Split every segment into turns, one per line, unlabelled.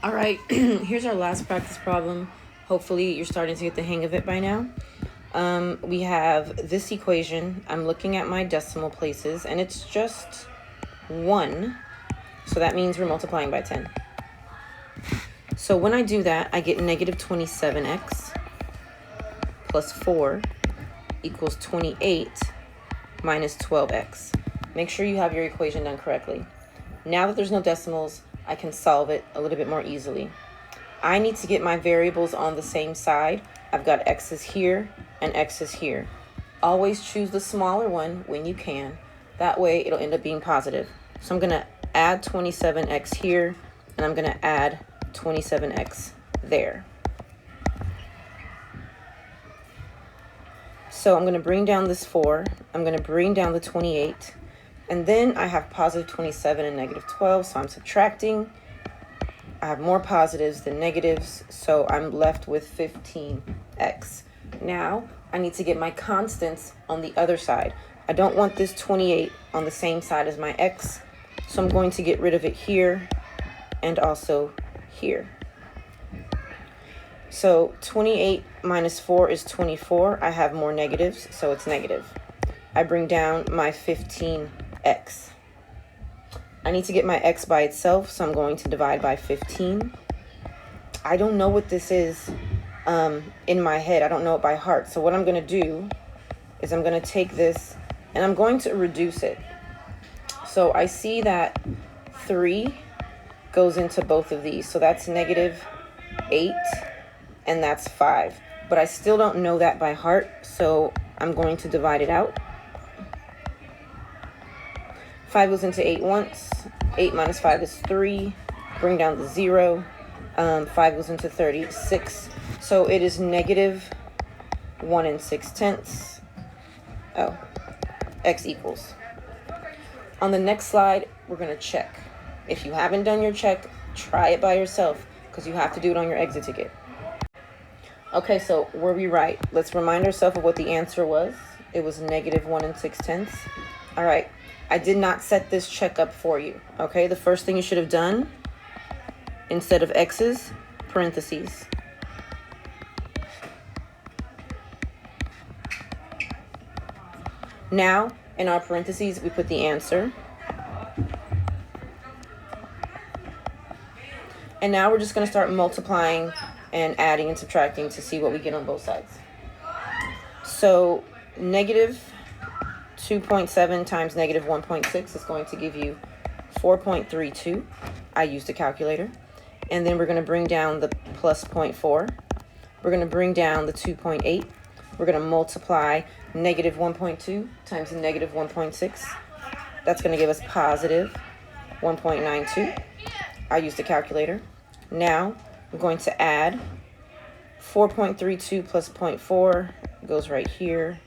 All right, here's our last practice problem. Hopefully you're starting to get the hang of it by now. We have this equation. I'm looking at my decimal places, and it's just 1. So that means we're multiplying by 10. So when I do that, I get negative 27x plus 4 equals 28 minus 12x. Make sure you have your equation done correctly. Now that there's no decimals, I can solve it a little bit more easily. I need to get my variables on the same side. I've got x's here and x's here. Always choose the smaller one when you can. That way it'll end up being positive. So I'm going to add 27x here, and I'm going to add 27x there. So I'm going to bring down this 4. I'm going to bring down the 28. And then I have positive 27 and negative 12, so I'm subtracting. I have more positives than negatives, so I'm left with 15x. Now, I need to get my constants on the other side. I don't want this 28 on the same side as my x, so I'm going to get rid of it here and also here. So 28 minus 4 is 24. I have more negatives, so it's negative. I bring down my 15x. I need to get my x by itself, so I'm going to divide by 15. I don't know what this is in my head. I don't know it by heart. So what I'm going to do is I'm going to take this and I'm going to reduce it. So I see that 3 goes into both of these. So that's negative 8 and that's 5. But I still don't know that by heart, so I'm going to divide it out. 5 goes into 8 once. 8 minus 5 is 3. Bring down the 0. 5 goes into 36. So it is negative 1 6/10. Oh, x equals. On the next slide, we're going to check. If you haven't done your check, try it by yourself because you have to do it on your exit ticket. Okay, so were we right? Let's remind ourselves of what the answer was. It was negative 1 6/10. All right. I did not set this check up for you, okay? The first thing you should have done, instead of x's, parentheses. Now, in our parentheses, we put the answer. And now we're just going to start multiplying and adding and subtracting to see what we get on both sides. So, negative 2.7 times negative 1.6 is going to give you 4.32. I used a calculator. And then we're going to bring down the plus 0.4. We're going to bring down the 2.8. We're going to multiply negative 1.2 times negative 1.6. That's going to give us positive 1.92. I used a calculator. Now we're going to add 4.32 plus 0.4 goes right here.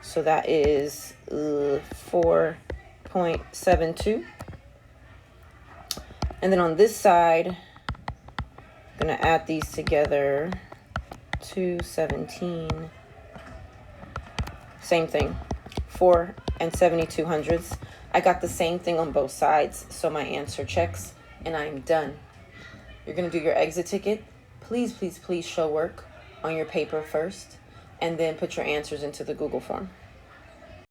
So that is 4.72. And then on this side, I'm going to add these together. 217. Same thing. 4 and 72/100. I got the same thing on both sides, so my answer checks, and I'm done. You're going to do your exit ticket. Please, please, please show work on your paper first, and then put your answers into the Google form.